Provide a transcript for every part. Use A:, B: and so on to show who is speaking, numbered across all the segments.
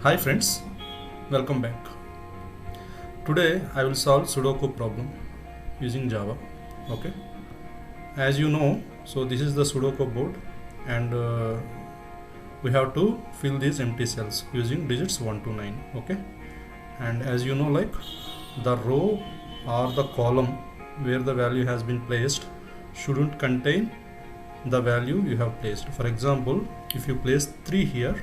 A: Hi friends, welcome back. Today I will solve Sudoku problem using Java. Okay, as you know, so this is the Sudoku board and we have to fill these empty cells using digits 1 to 9. Okay, and as you know, like the row or the column where the value has been placed shouldn't contain the value you have placed. For example, if you place 3 here,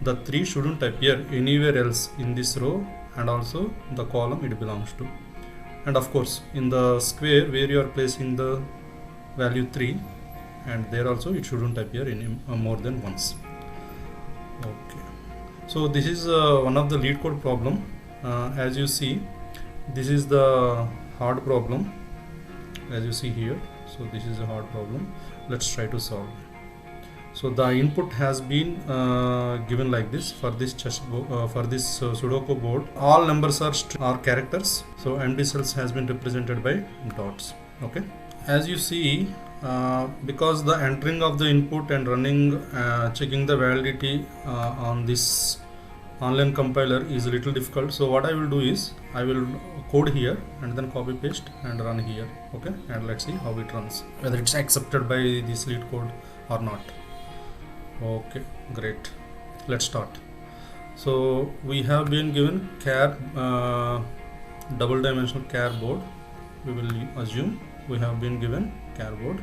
A: the 3 shouldn't appear anywhere else in this row and also the column it belongs to. And of course, in the square where you are placing the value 3, and there also it shouldn't appear in more than once. Okay, so this is one of the LeetCode problem. As you see, this is the hard problem, as you see here. So this is a hard problem. Let's try to solve. So the input has been given like this for this Sudoku board. All numbers are characters. So empty cells has been represented by dots. Okay. As you see, because the entering of the input and running, checking the validity on this online compiler is a little difficult. So what I will do is I will code here and then copy paste and run here. Okay. And let's see how it runs, whether it's accepted by this LeetCode or not. Okay, great. Let's start. So we have been given char double dimensional char board. We will assume we have been given char board,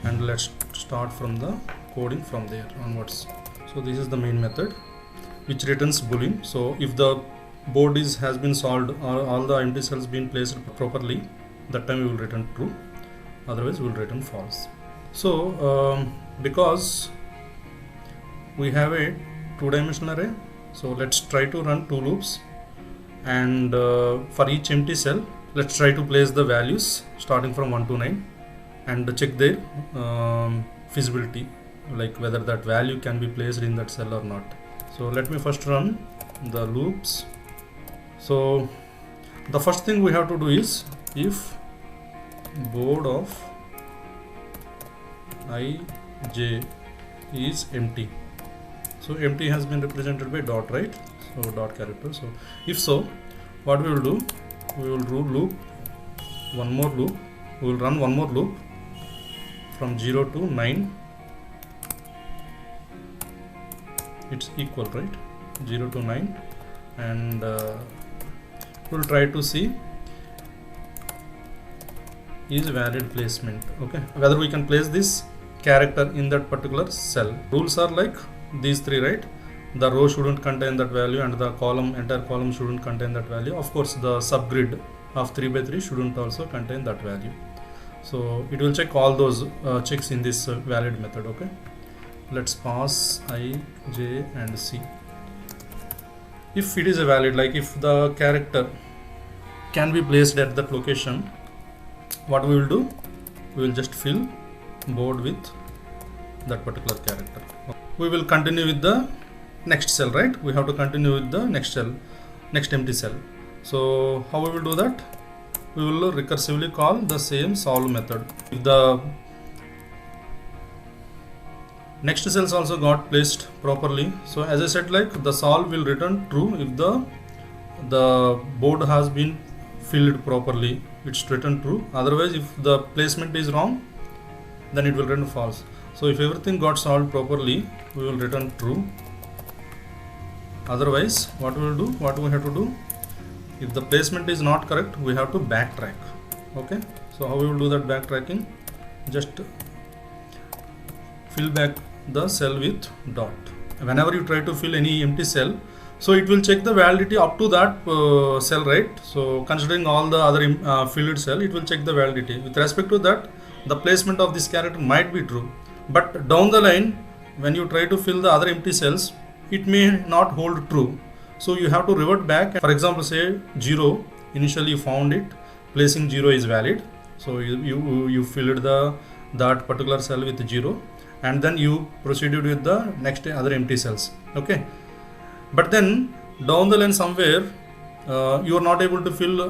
A: and let's start from the coding from there onwards. So this is the main method which returns boolean. So if the board has been solved or all the empty cells been placed properly, that time we will return true, otherwise we will return false. So because we have a two-dimensional array, so let's try to run 2 loops, and for each empty cell let's try to place the values starting from 1 to 9 and check their feasibility, like whether that value can be placed in that cell or not. So let me first run the loops. So the first thing we have to do is if board of ij is empty. So empty has been represented by dot, right? So dot character. So if so, what we will do, we will do loop, one more loop, we will run one more loop from 0 to 9. It's equal, right? 0 to 9, and we will try to see is valid placement. Okay, whether we can place this character in that particular cell. Rules are like these 3, right? The row shouldn't contain that value and the column, entire column shouldn't contain that value. Of course, the subgrid of 3 by 3 shouldn't also contain that value. So it will check all those checks in this valid method. Okay, let's pass I, J and C. If it is a valid, like if the character can be placed at that location, what we will do, we will just fill board with that particular character. We will continue with the next cell, right? We have to continue with the next cell, next empty cell. So how we will do that? We will recursively call the same solve method. If the next cells also got placed properly, so as I said, like the solve will return true if the board has been filled properly, it's written true. Otherwise, if the placement is wrong, then it will return false. So if everything got solved properly, we will return true. Otherwise, what we will do, what we have to do, if the placement is not correct, we have to backtrack. Okay, so how we will do that backtracking? Just fill back the cell with dot. Whenever you try to fill any empty cell, so it will check the validity up to that cell, right? So considering all the other filled cell, it will check the validity. With respect to that, the placement of this character might be true, but down the line when you try to fill the other empty cells, it may not hold true. So you have to revert back. For example, say 0, initially you found it, placing 0 is valid, so you filled that particular cell with 0, and then you proceeded with the next other empty cells. Okay, but then down the line somewhere you are not able to fill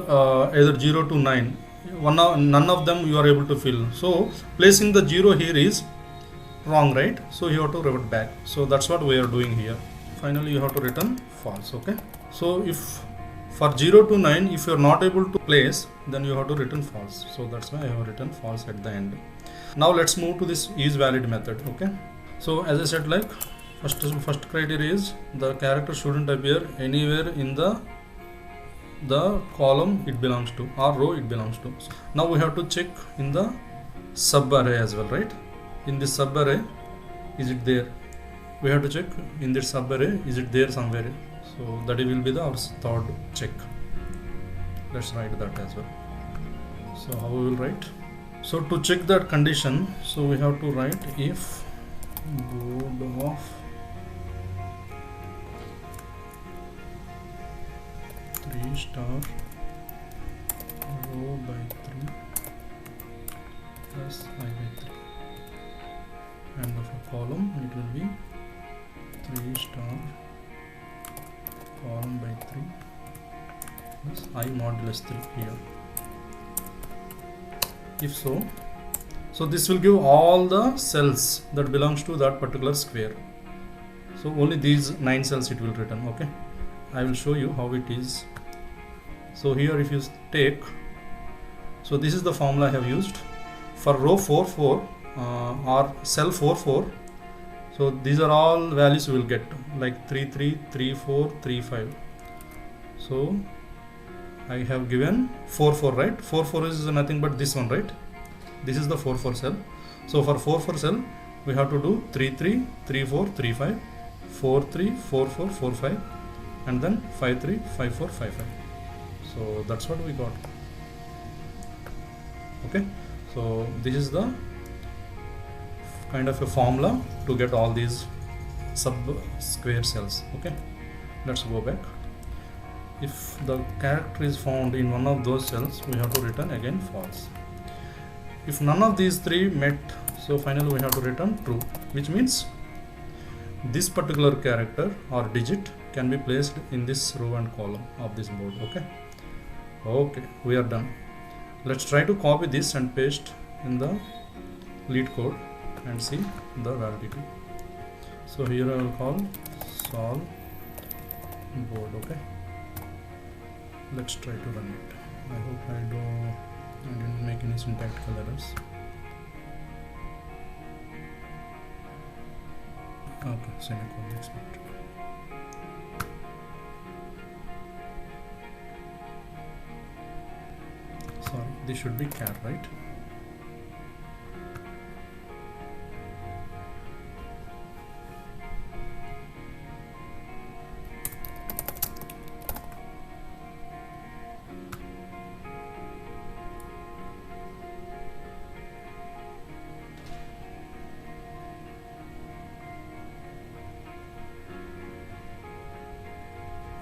A: either 0 to 9. None of them you are able to fill. So placing the 0 here is wrong, right? So you have to revert back. So that's what we are doing here. finally you have to return false. Okay, so if for 0 to 9 if you are not able to place, then you have to return false. So that's why I have written false at the end. Now let's move to this is valid method. Okay, so as I said, like first criteria is the character shouldn't appear anywhere in the column it belongs to or row it belongs to. So now we have to check in the sub array as well, right? In this sub array, is it there? We have to check in this sub array, is it there somewhere? So that will be the our third check. Let's write that as well. So how we will write? So to check that condition, so we have to write if board of 3 star row by 3 plus I by 3, and of a column it will be 3 star column by 3 plus I modulus 3 here. If so, so this will give all the cells that belongs to that particular square. So only these 9 cells it will return. Okay, I will show you how it is. So here if you take, so this is the formula I have used for row 4 or cell 4. So these are all values you will get, like 3 3 3 4 3 5. So I have given 4 right? 4 is nothing but this one, right? This is the 4 cell. So for 4 cell we have to do 3 3 3 4 3 5 4 3 4 4 4 5 and then 5 3 5 4 5 5. So that's what we got. Okay, so this is the kind of a formula to get all these sub square cells. Okay, let's go back. If the character is found in one of those cells, we have to return again false. If none of these three met, so finally we have to return true, which means this particular character or digit can be placed in this row and column of this board. Okay, we are done. Let's try to copy this and paste in the LeetCode and see the validity. So here I will call solve board. Okay, let's try to run it. I hope I didn't make any syntactical errors. Okay, semicolon expected. Sorry, this should be char, right?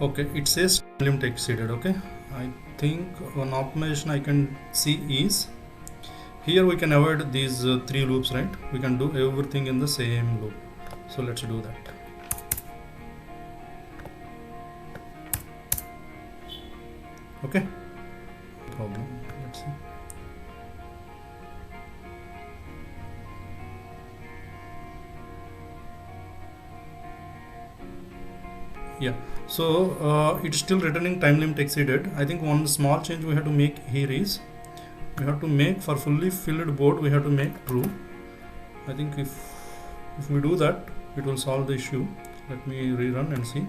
A: Okay, it says limit exceeded. Okay, I think one optimization I can see is here we can avoid these 3 loops, right? We can do everything in the same loop. So let's do that. Okay, problem. Let's see. Yeah, so it's still returning time limit exceeded. I think one small change we have to make here is we have to make for fully filled board we have to make true. I think if we do that, it will solve the issue. Let me rerun and see.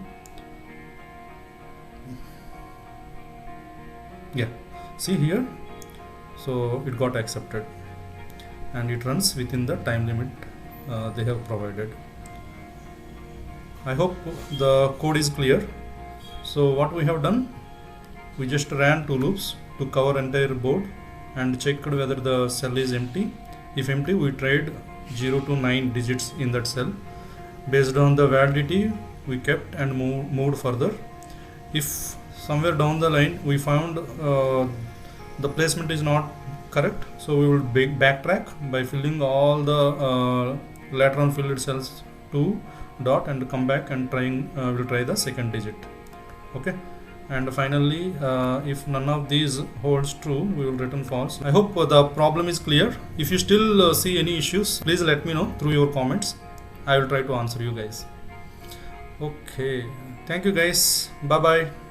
A: Yeah, see here, so it got accepted and it runs within the time limit they have provided. I hope the code is clear. So what we have done, we just ran 2 loops to cover entire board and checked whether the cell is empty. If empty, we tried 0 to 9 digits in that cell. Based on the validity, we kept and moved further. If somewhere down the line we found the placement is not correct, so we will backtrack by filling all the later on filled cells to dot and come back and we'll try the second digit. Okay, and finally if none of these holds true, we will return false. I hope the problem is clear. If you still see any issues, please let me know through your comments. I will try to answer you guys. Okay, thank you guys. Bye bye.